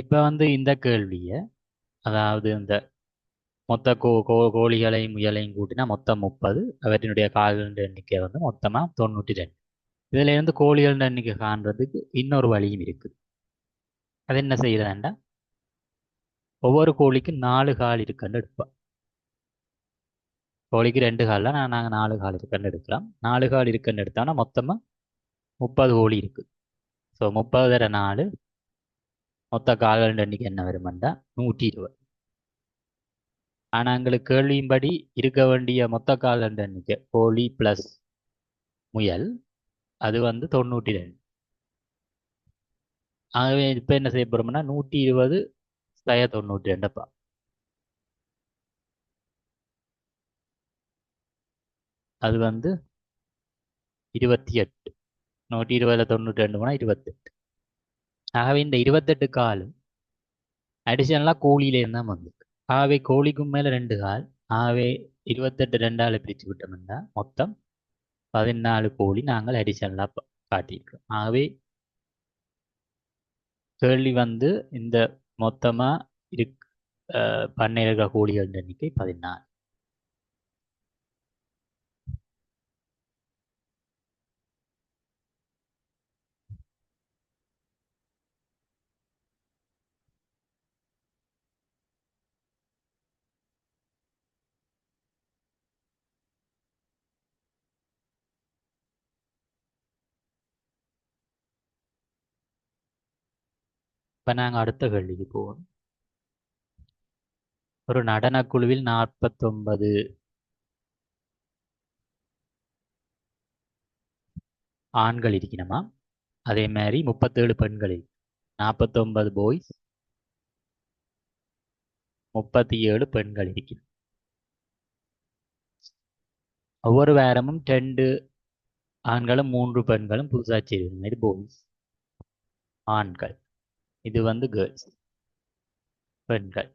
இப்போ வந்து இந்த கேள்வியை, அதாவது இந்த மொத்த கோழிகளையும் முயலையும் கூட்டினா மொத்தம் 30, அவற்றினுடைய கால்களின் எண்ணிக்கை வந்து மொத்தமாக 92. இதுல இருந்து கோழிகளின் எண்ணிக்கை காண்றதுக்கு இன்னொரு வழியும் இருக்குது. அது என்ன செய்யறதுண்டா, ஒவ்வொரு கோழிக்கும் 4 கால் இருக்குன்னு எடுப்போம். கோழிக்கு 2 கால்ல நாங்கள் 4 கால் இருக்குன்னு எடுக்கலாம். 4 கால் இருக்குன்னு எடுத்தோம்னா மொத்தமாக 30 கோழி இருக்குது. ஸோ 30 தர 4, மொத்த கால்களின் எண்ணிக்கை என்ன வருமெண்டா 120. ஆனால் எங்களுக்கு கேள்வியின்படி இருக்க வேண்டிய மொத்த கால்களின் எண்ணிக்கை கோழி ப்ளஸ் முயல் அது வந்து 92. ஆகவே இப்போ என்ன செய்ய போறோம்னா 120 ஸ்கொயர் 92பா. அது வந்து 28. 120ல் 92 போனால் 28. ஆகவே இந்த 28 கால் அடிஷனலாக கோழியிலேருந்து தான் வந்திருக்கு. ஆகவே கோழிக்கும் மேலே 2 கால். ஆகவே 28 2ஆல் பிரித்து விட்டோம்னா மொத்தம் 14 கோழி நாங்கள் அடிஷனலாக காட்டியிருக்கோம். ஆகவே கேள்வி வந்து இந்த மொத்தமாக இருக்கு பண்ணையில் இருக்கிற கோழிகள் எண்ணிக்கை 14. இப்போ நாங்கள் அடுத்த கேள்விக்கு போவோம். ஒரு நடனக் குழுவில் 49 ஆண்கள் இருக்கணுமா, அதே மாதிரி 37 பெண்கள். 49 பாய்ஸ், 37 பெண்கள் இருக்கணும். ஒவ்வொரு வாரமும் 2 ஆண்களும் 3 பெண்களும் புதுசாக சேருவாங்க. இது பாய்ஸ் ஆண்கள், இது வந்து கேர்ள்ஸ் பெண்கள்.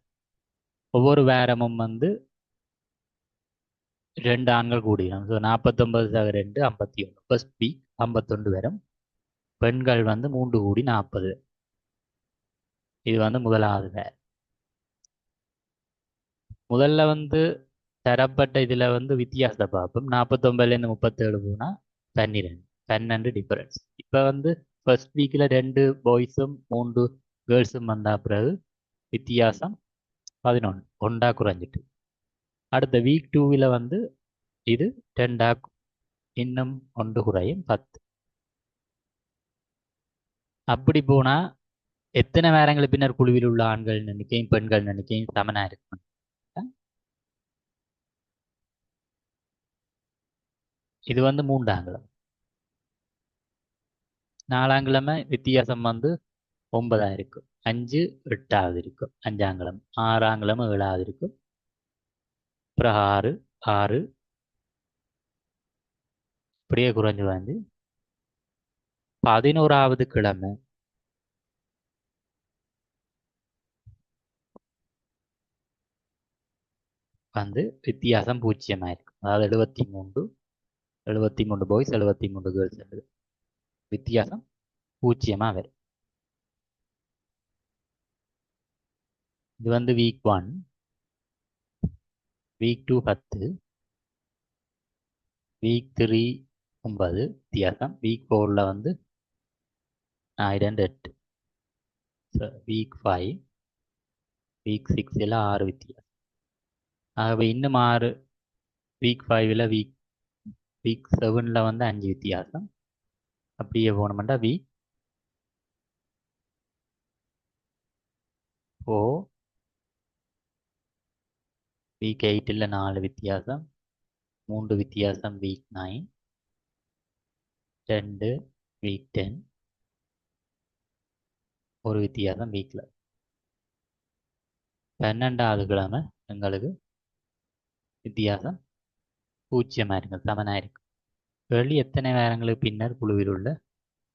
ஒவ்வொரு வாரமும் வந்து 2 ஆண்கள் கூடியும். ஸோ 49 × 2 51. ஃபர்ஸ்ட் வீக் 51 வரும். பெண்கள் வந்து 3 கூடி 40. இது வந்து முதலாவது வேர். முதல்ல வந்து தரப்பட்ட இதில் வந்து வித்தியாசத்தை பார்ப்போம். 49லேருந்து 37 போனால் 12 டிஃபரன்ஸ். இப்போ வந்து ஃபர்ஸ்ட் வீக்கில் 2 பாய்ஸும் 3 கேர்ள்ஸும் வந்த பிறகு வித்தியாசம் 11 ஒன்றா குறைஞ்சிட்டு. அடுத்த வீக் 2வில் வந்து இது 2 இன்னும் 1 குறையும் 10. அப்படி போனால் எத்தனை வாரங்களுக்கு பின்னர் குழுவில் உள்ள ஆண்கள் எண்ணிக்கையும் பெண்கள் எண்ணிக்கையும் சமனா இருக்கும்? இது வந்து 3 ஆங்கிலம். 4 ஆங்கிலமே வித்தியாசம் வந்து 9 இருக்கும். 5 8 இருக்கும் 5 ஆங்கிலம். 6 ஆங்கிலம் 7 இருக்கும். அப்புறம் 6 6 இப்படியே குறைஞ்சு வந்து 11வது கிழமை வந்து வித்தியாசம் 0 இருக்கும். அதாவது 73 பாய்ஸ் 73 கேர்ள்ஸ் வித்தியாசம் 0 வரும். இது வந்து வீக் 1. வீக் 2 10. வீக் 3 9 வித்தியாசம். வீக் 4ல் வந்து 2 8. வீக் 5 வீக் 6ல் 6 வித்தியாசம். ஆகவே இன்னும் 6 வீக் 5ல் வீக் வீக் 7ல் வந்து 5 வித்தியாசம். அப்படியே போனோம்னா வீக் 4 வீக் 8ல் 4 வித்தியாசம். 3 வித்தியாசம் வீக் 9. 2 வீக் 10. ஒரு வித்தியாசம் வீக்கில். 12வது கிழமை எங்களுக்கு வித்தியாசம் 0 இருக்கும் சமனாக இருக்கும். கேள்வி எத்தனை வாரங்களுக்கு பின்னர் குழுவில் உள்ள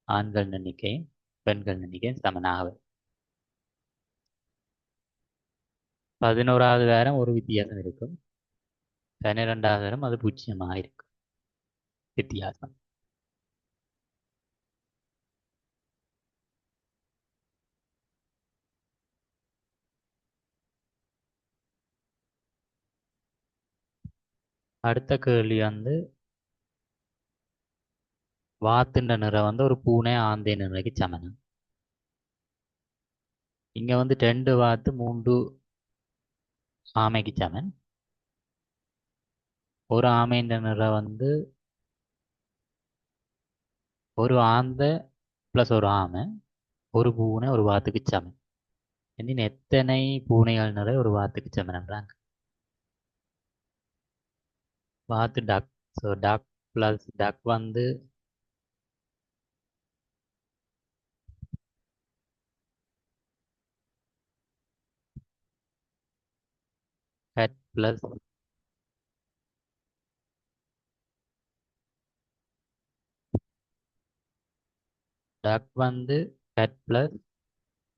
ஆண்கள் எண்ணிக்கையும் பெண்கள் எண்ணிக்கையும் சமனாக வரும்? 11வது வாரம் ஒரு வித்தியாசம் இருக்கும். 12வது வாரம் அது 0 இருக்கும் வித்தியாசம். அடுத்த கேள்வி வந்து வாத்துன்ற நிறம் வந்து ஒரு பூனை ஆந்தை நிறக்கு சமனம். இங்க வந்து 2 வாத்து 3 ஆமைக்கு சமன். ஒரு ஆமைன்ற நிறம் வந்து ஒரு ஆந்தை ப்ளஸ் ஒரு ஆமை ஒரு பூனை ஒரு வாத்துக்கு சமன். இன்னும் எத்தனை பூனைகள் நிறை ஒரு வாத்துக்கு சமன்ன்றாங்க. வாத்து டக். ஸோ டக் ப்ளஸ் டக் வந்து ஹெட் ப்ளஸ் டக் வந்து ஹெட் ப்ளஸ்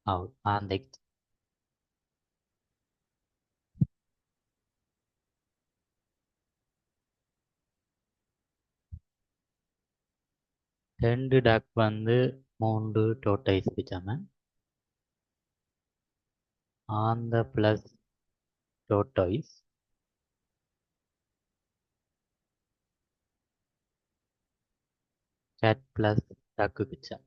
அவுட் ஆந்தைக்கு. ரெண்டு டக் வந்து 3 டோட்டைஸ்க்கு சமன். ஆந்த ப்ளஸ் டோட்டாய்ஸ் ஹெட் ப்ளஸ் டக்குக்கு சமன்.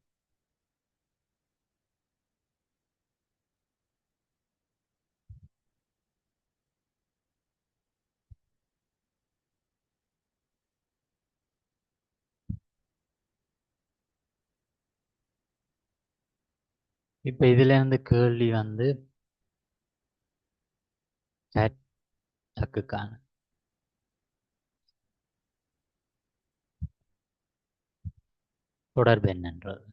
இப்போ இதுல இருந்து கேள்வி வந்து ஹெட் டக்குக்கான தொடர்பு என்னன்றது.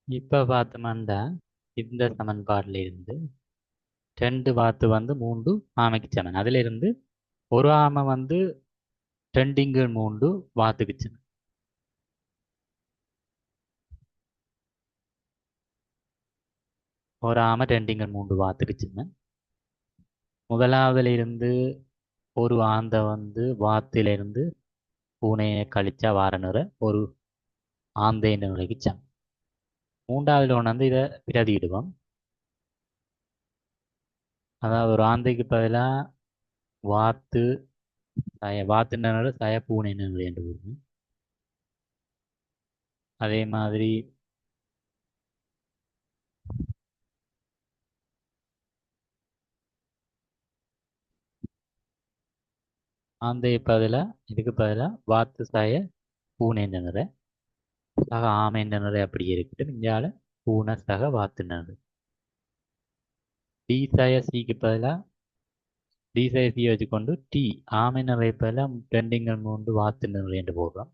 இப்போ பார்த்தோம்னா இந்த சமன்பாடுல இருந்து 2 வாத்து வந்து 3 ஆமைக்கு சமன். அதுல இருந்து ஒரு ஆமை வந்து 2 × 3 வாத்துக்கு சமன். ஒரு ஆமை 2 × 3 வாத்துக்கு சமன். முதலாவதுல இருந்து ஒரு ஆந்தை வந்து வாத்தில இருந்து பூனையை கழிச்சா வார நிறை ஒரு ஆந்தை என்ற நிலைக்கு சமன். மூன்றாவதுல ஒன்று வந்து இதை பிரதியிடுவோம். அதாவது ஒரு ஆந்தைக்கு பதிலாக வாத்து வாத்துன்ற நிறை பூனை நிறை என்று வரும். அதே மாதிரி ஆந்தைக்கு பதிலாக இதுக்கு பதிலாக வாத்து பூனை என்ற நிறை சக ஆமை என்ற நிறை அப்படி இருக்கட்டும். இந்தியாவில் பூனை சக வாத்து நிறை. டி சிக்கு பதிலாக டி சி வச்சுக்கொண்டு டி ஆமை நிறை பதிலாக 2 × 3 வாத்து நிறை என்று போடுறோம்.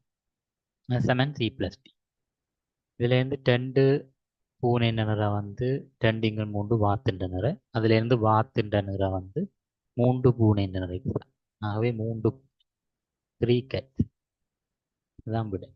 Seven C plus D. இதுலேருந்து 2 பூனை நிறை வந்து 2 × 3 வாத்துன்ற நிறை. அதுலேருந்து வாத்துன்ற நிறை வந்து 3 பூனை நிறை. ஆகவே 3 3 கேட். இதுதான் விடை.